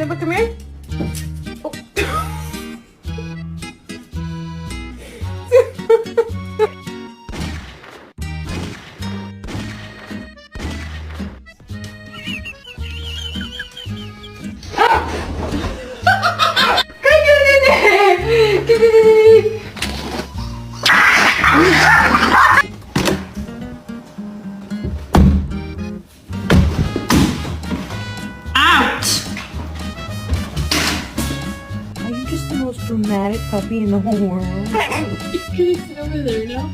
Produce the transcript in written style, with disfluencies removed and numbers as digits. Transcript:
Simba, come here. Oh. Out! Are you just the most dramatic puppy in the whole world? You're gonna sit over there now?